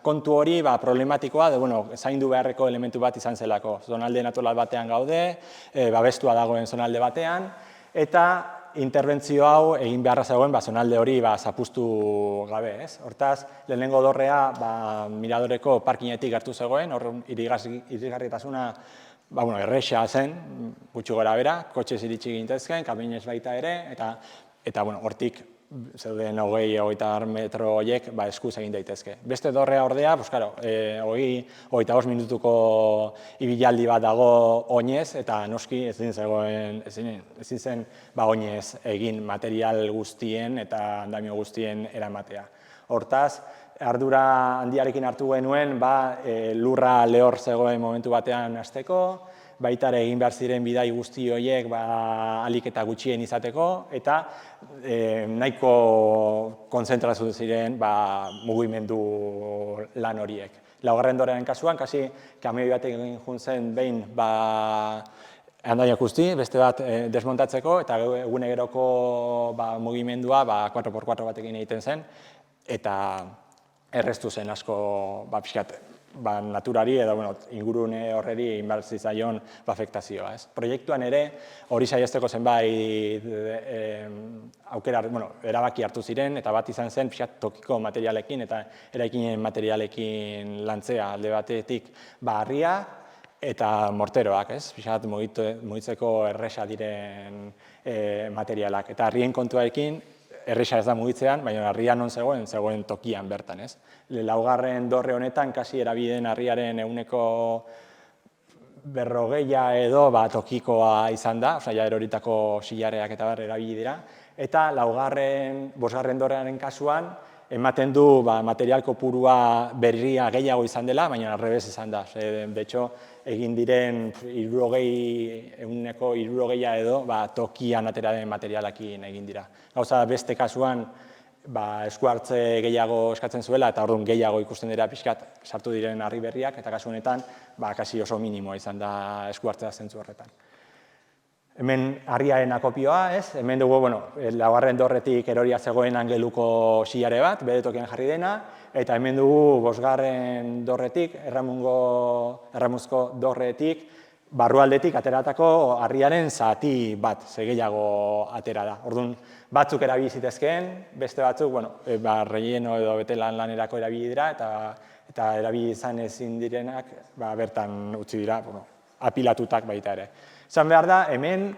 kontu hori problematikoa, zaindu beharreko elementu bat izan zelako. Zonalde natural batean gaude, babestua dagoen zonalde batean, eta interbentzio hau egin beharra zegoen zonalde hori zapuztu gabe. Hortaz, lehenengo dorrea miradoreko parkinetik hartu zegoen, hor irigarritasuna erresa zen, gutxi gora bera, kotxez iritsi gintezken, kabinez baita ere, eta hortik zeuden 20-30 metro horiek eskuz egin daitezke. Beste dorrea ordea, 25 minutuko ibilaldi bat dago oinez, eta noski ezin zen oinez egin material guztien eta andamio guztien eramatea. Hortaz, ardura handiarekin hartu genuen lurra lehor zegoen momentu batean hasteko, baita ere egin behar ziren bidai guzti horiek ahalik eta gutxien izateko, eta nahiko konzentrazio ziren mugimendu lan horiek. Laugarren dorearen kasuan, kasi kamioi batek egin juntzen behin handaiak guzti, beste bat desmontatzeko, eta eguneroko mugimendua 4x4 batekin egiten zen, eta erreztu zen asko pixkat naturari edo ingurune horreri egin behar zitzaion afektazioa. Proiektuan ere hori saihesteko zenbait erabaki hartu ziren, eta bat izan zen pixkat tokiko materialekin eta eraikinen materialekin lantzea alde batetik harria eta morteroak, pixkat mugitzeko erresa diren materialak. Eta harrien kontuarekin erresa ez da mugitzean, baina harria non zegoen tokian bertan. Laugarren dorre honetan, kasi erabideen harriaren 40% edo tokikoa izan da, osea, eroritako silarreak eta erabili dira, eta bosgarren dorrearen kasuan, ematen du material kopurua berria gehiago izan dela, baina arrebez izan da. De hecho, egin diren 60% edo tokian atera den materialakin egin dira. Gauza beste kasuan esku hartze gehiago eskatzen zuela, eta orduan gehiago ikusten dira pixkat sartu diren harri berriak, eta kasu honetan kasi oso minimoa izan da esku hartzea zentzu horretan. Hemen harriaren akopioa, hemen dugu, laugarren dorretik eroria zegoen angeluko silare bat, bere tokian jarri dena, eta hemen dugu bosgarren dorretik, erramuzko dorretik, barrualdetik ateratako harriaren zati bat, gehiago atera da. Orduan, batzuk erabili zitezkeen, beste batzuk, relleno edo betelan lanerako erabili dira, eta erabili izan ezin direnak, bertan utzi dira, apilatutak baita ere. Zan behar da, hemen,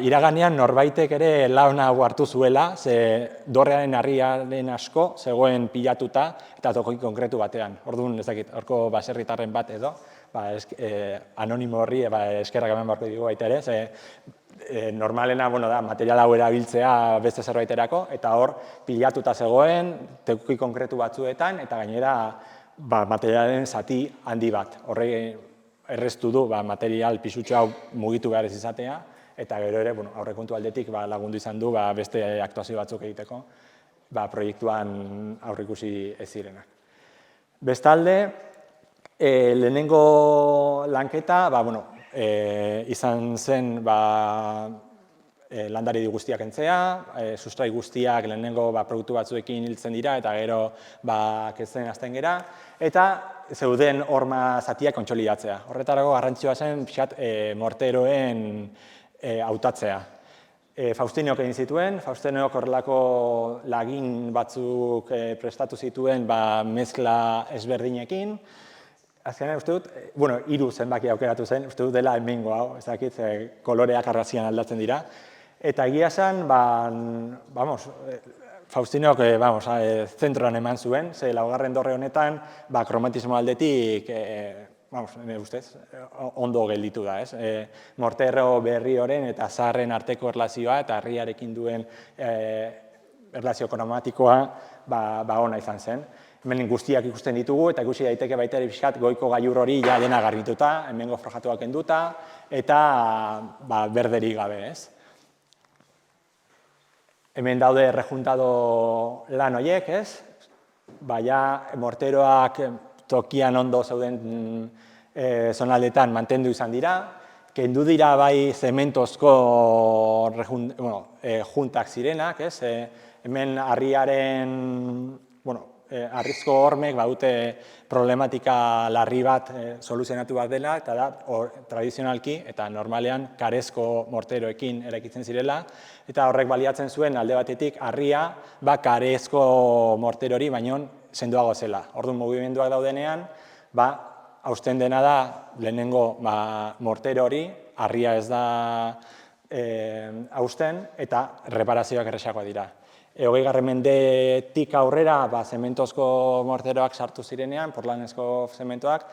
iraganean norbaitek ere lan hau hartu zuela, ze dorrearen harriaren asko zegoen pilatuta eta toki konkretu batean. Orduan, ez dakit, horko baserritarren bat edo, anonimo horri eskerrak eman beharko dugu baita ere, ze normalena da material hau erabiltzea beste zerbaiterako, eta hor pilatuta zegoen toki konkretu batzuetan, eta gainera materialen zati handi bat. Horre erreztu du material pisutxo hau mugitu behar ez izatea, eta gero ere aurrekontu aldetik lagundu izan du beste aktuazio batzuk egiteko proiektuan aurreikusi ez zirenak. Bestalde, lehenengo lanketa izan zen landari guztiak entzea, sustrai guztiak lehenengo produktu batzuekin hiltzen dira, eta gero kezen hasten gera, eta zeuden horma zatiak kontsolidatzea. Horretarako garrantzioa zen morteroen hautatzea. Faustinoak egin zituen, Faustinoak horrelako lagin batzuk prestatu zituen mezkla ezberdinekin. Azkenean, uste dut, 3 zenbaki aukeratu zen, uste dut dela hemengo hau, ez dakit, koloreak arrazian aldatzen dira. Eta egia zen, Faustinoak zentroan eman zuen, ze laugarren dorre honetan, kromatismo aldetik, ustez, ondo gelditu da, ez? Mortero berri horren eta zaharren arteko erlazioa eta harriarekin duen erlazio kromatikoa ona izan zen. Hemen guztiak ikusten ditugu eta ikusi daiteke baita ere pixkat goiko gailur hori ja dena garbituta, hemengo forjatuak kenduta eta berderik gabe, ez? Hemen daude errejuntado lan horiek, ez? Morteroak tokian ondo zeuden zonaldetan mantendu izan dira, kendu dira zementozko juntak zirenak, ez? Hemen harriaren, harrizko hormek badute problematika larri bat soluzionatu bat dela, eta da, tradizionalki eta normalean karezko morteroekin eraikitzen zirela, eta horrek baliatzen zuen alde batetik harria karezko morterori baino sendoago zela. Orduan mugimenduak daudenean, hausten dena da lehenengo mortero hori, harria ez da hausten, eta reparazioak erresakoa dira. 20. mendetik aurrera zementozko morteroak sartu zirenean, portlandezko zementoak,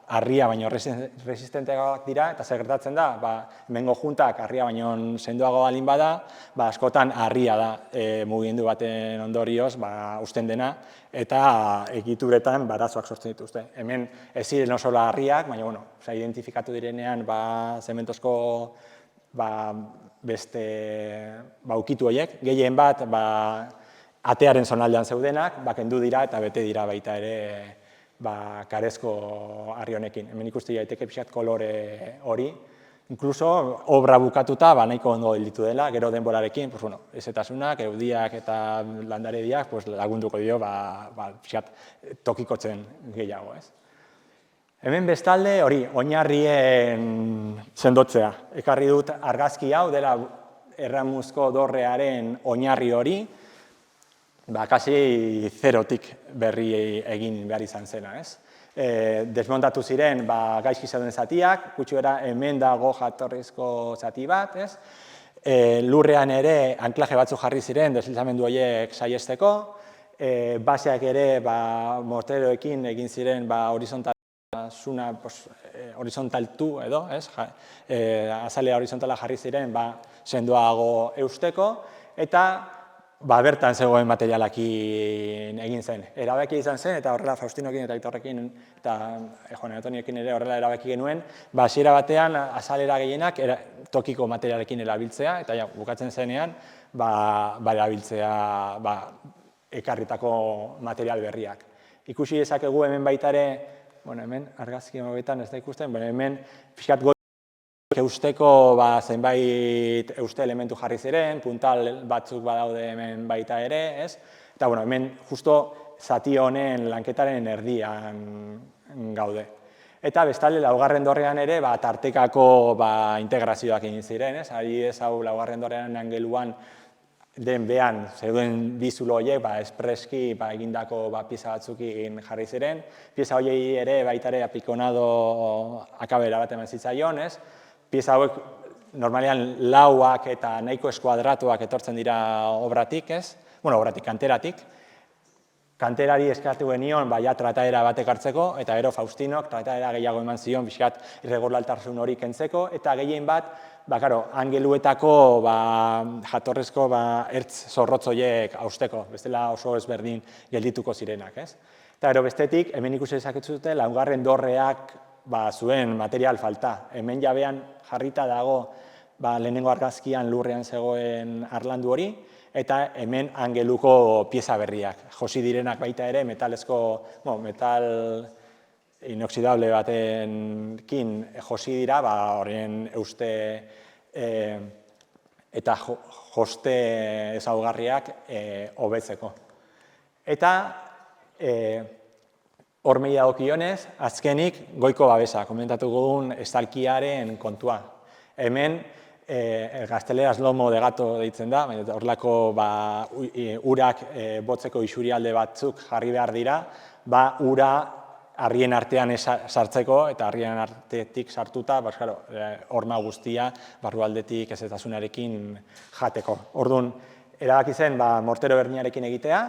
harria baino resistenteagoak dira, eta zer gertatzen da, hemengo juntak harria baino sendoago balin bada, askotan harria da mugimendu baten ondorioz uzten dena, eta egituretan arazoak sortzen dituzte. Hemen ez ziren oso harriak, baina identifikatu direnean zementozko beste ukitu horiek, gehien bat atearen zonaldean zeudenak, kendu dira eta bete dira baita ere karezko harri honekin. Hemen ikusti daiteke pixkat kolore hori, inkluso obra bukatuta nahiko ondo gelditu dela, gero denborarekin, ezetasunak, eudiak eta landarediak lagunduko dio pixkat tokikotzen gehiago. Hemen bestalde hori, oinarrien sendotzea. Ekarri dut argazki hau dela Erramuzko dorrearen oinarri hori, kasi zerotik berri egin behar izan zena, ez? Desmontatu ziren gaizki zeuden zatiak, gutxuera hemen dago jatorrizko zati bat, ez? Lurrean ere anklaje batzuk jarri ziren deslizamendu horiek saihesteko, baseak ere morteroekin egin ziren horizontaltu edo, ez? Azalea horizontala jarri ziren sendoago eusteko, eta bertan zegoen materialakin egin zen. Erabaki izan zen, eta horrela Faustinokin eta Aitorrekin eta Juan Antonioekin ere horrela erabaki genuen, hasiera batean azalera gehienak tokiko materialekin erabiltzea, eta bukatzen zenean erabiltzea ekarritako material berriak. Ikusi dezakegu hemen baita ere, hemen argazki honetan ez da ikusten, hemen pixkat eusteko zenbait euste elementu jarri ziren, puntal batzuk badaude hemen baita ere, ez? Eta hemen justo zati honen lanketaren erdian gaude. Eta bestalde laugarren dorrean ere tartekako integrazioak egin ziren, ez? Adibidez hau laugarren dorrean angeluan den behan zeuden bi zulo horiek espreski egindako pieza batzukin jarri ziren. Pieza horiei ere baita ere apikonado akabera bat eman zitzaion, ez? Pieza hauek normalean lauak eta nahiko eskuadratuak etortzen dira obratik, ez? Obratik, kanteratik. Kanterari eskatu genion trataera batek hartzeko, eta gero Faustinok trataera gehiago eman zion pixkat irregulartasun hori kentzeko, eta gehien bat, angeluetako jatorrezko ertz zorrotzoiek hausteko, bestela oso ezberdin geldituko zirenak, ez? Eta gero bestetik, hemen ikusi dezaketzute, laugarren dorreak zuen material falta. Hemen jabean jarrita dago lehenengo argazkian lurrean zegoen harlandu hori, eta hemen angeluko pieza berriak. Josi direnak baita ere metalezko, metal inoxidable batenkin josi dira, horien euste eta joste ezaugarriak hobetzeko. Eta hormei dagokionez, azkenik goiko babesa, komentatu dugun estalkiaren kontua. Hemen, gazteleraz lomo de gato deitzen da, horrelako urak botzeko isurialde batzuk jarri behar dira, ura harrien artean sartzeko, eta harrien artetik sartuta, horma guztia, barrualdetik ezetasunarekin jateko. Orduan, erabaki zen mortero berdinarekin egitea,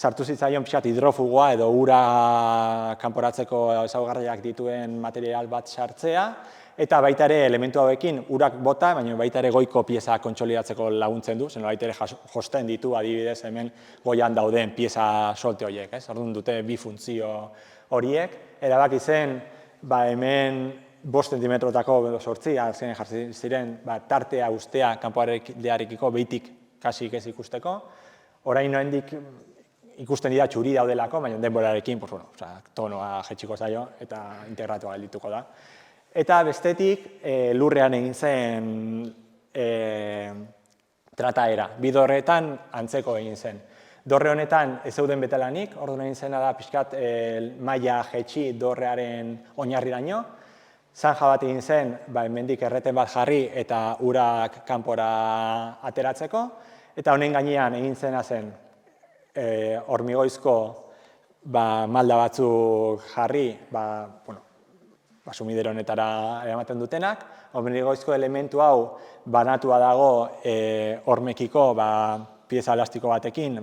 sartu zitzaion pixat hidrofugoa edo ura kanporatzeko ezaugarriak dituen material bat sartzea, eta baita ere elementu hauekin urak bota, baina baita ere goiko pieza kontsolidatzeko laguntzen du, zen baita ere josten ditu adibidez hemen goian dauden pieza solte horiek. Orduan dute bi funtzio horiek. Erabaki zen hemen 5 zentimetrotako sortzi, azkenean jarri ziren tartea ustea kanpoarekiko behitik kasik ez ikusteko. Orain noendik ikusten dira txuri daudelako, baina denborarekin tonoa jetxiko zaio eta integratua geldituko da. Eta bestetik lurrean egin zen trataera. Bi dorreetan antzeko egin zen. Dorre honetan ez zeuden betelanik, orduan egin zena da pixkat maila jetxi dorrearen oinarriraino. Zanja bat egin zen, hemendik erreten bat jarri eta urak kanpora ateratzeko. Eta honen gainean egin zena zen hormigoizko malda batzuk jarri, sumidero honetara eramaten dutenak. Hormigoizko elementu hau banatua dago hormekiko pieza elastiko batekin,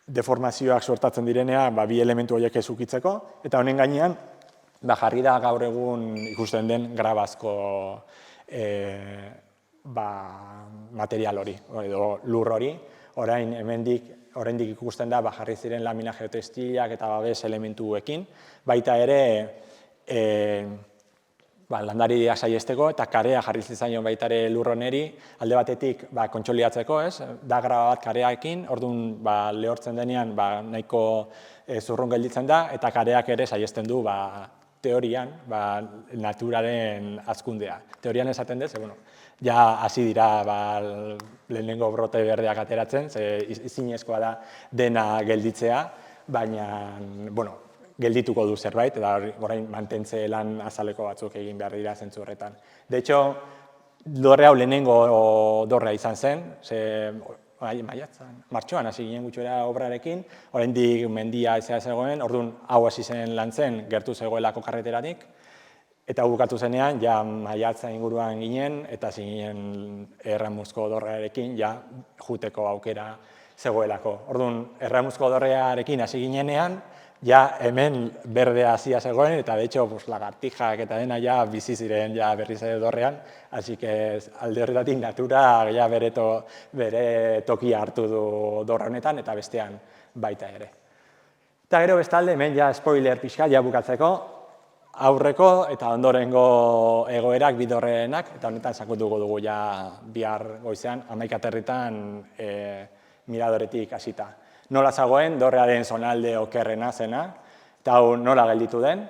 deformazioak sortatzen direnean bi elementu horiek ez ukitzeko. Eta honen gainean jarri da gaur egun ikusten den grabazko material hori, edo lur hori, oraindik ikusten da jarri ziren lamina geotextilak eta babes elementuekin, baita ere landariak saihesteko eta karea jarri zitzaion baita ere lur honeri, alde batetik kontsolidatzeko, da graba bat karearekin, orduan lehortzen denean nahiko zurrun gelditzen da, eta kareak ere saihesten du teorian naturaren hazkundea. Teorian esaten dut, ja hasi dira lehenengo brote berdeak ateratzen, ezinezkoa da dena gelditzea, baina, geldituko du zerbait, eta orain mantentze lan azaleko batzuk egin behar dira zentzu horretan. De hecho, dorre hau lehenengo dorrea izan zen, martxoan hasi ginen gutxora obrarekin, oraindik mendia ezea zegoen, orduan hau hasi zen lan zen, gertu zegoelako karreteratik, eta bukatu zenean, ja maiatza inguruan ginen, eta hasi ginen Erramuzko dorrearekin, ja juteko aukera zegoelako. Orduan, Erramuzko dorrearekin hasi ginenean, ja hemen berdea hasia zegoen, eta de hecho lagartijak eta dena ja bizi ziren berriz ere dorrean, así que alde horretatik natura ja bere tokia hartu du dorra honetan eta bestean baita ere. Eta gero bestalde, hemen ja spoiler pixka ja bukatzeko, aurreko eta ondorengo egoerak bidorrenak, eta honetan sakonduko dugu ja bihar goizean, 11:00 miradoretik hasita. Nola zagoen, dorrearen zonalde okerrena zena, eta hau nola gelditu den.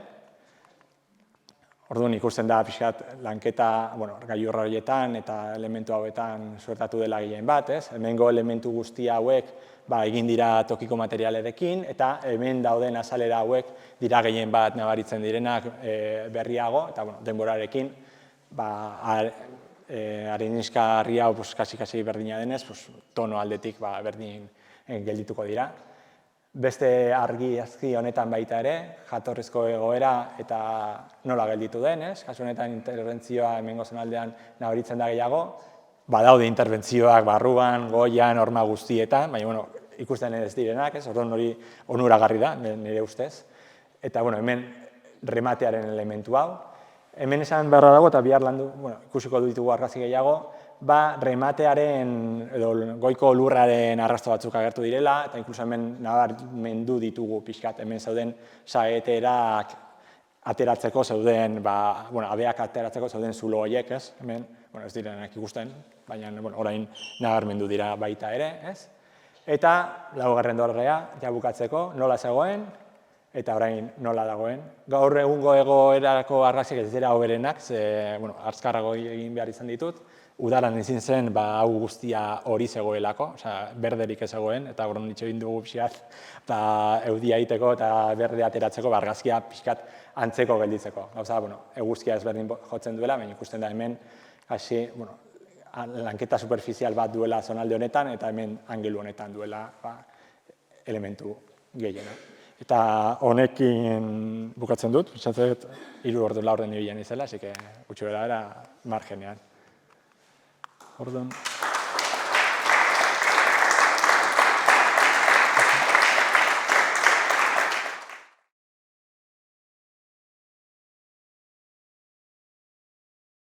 Orduan ikusten da pixkat lanketa gailur horietan eta elementu hauetan suertatu dela gehien bat, hemengo elementu guzti hauek egin dira tokiko materialerekin, eta hemen dauden azalera hauek dira gehien bat nabaritzen direnak berriago, eta denborarekin arenisca harri hau kasi berdina denez, tono aldetik berdin geldituko dira. Beste argazki honetan baita ere, jatorrizko egoera eta nola gelditu den, kasu honetan interbentzioa hemengo zonaldean nabaritzen da gehiago, badaude interbentzioak barruan, goian, horma guztietan, baina ikusten ez direnak, orduan hori onuragarri da, nire ustez. Eta hemen rematearen elementu hau. Hemen esan beharra dago eta bihar ikusiko ditugu argazki gehiago, rematearen edo goiko lurraren arrasto batzuk agertu direla, eta inkluso hemen nabarmendu ditugu pixkat hemen zeuden saeterak ateratzeko zeuden, abeak ateratzeko zeuden zulo horiek, hemen, ez direnak ikusten, baina orain nabarmendu dira baita ere, Eta laugarren dorrea, ja bukatzeko, nola zegoen, eta orain nola dagoen. Gaur egungo egoerako argazkiak ez dira hoberenak, azkarrago egin behar izan ditut, udaran ezin zen hau guztia hori zegoelako, berderik ez zegoen, eta horren ditxo egin dugu pixkat, eudia egiteko eta berde ateratzeko argazkia pixkat antzeko gelditzeko. Gauza, eguzkia ezberdin jotzen duela, baina ikusten da hemen, hasi, lanketa superficial bat duela zonalde honetan, eta hemen angelu honetan duela elementu gehiena. Eta honekin bukatzen dut, pentsatzen 3 ordu laurden ibilen izela, así que gutxi bera margenean. Orduan.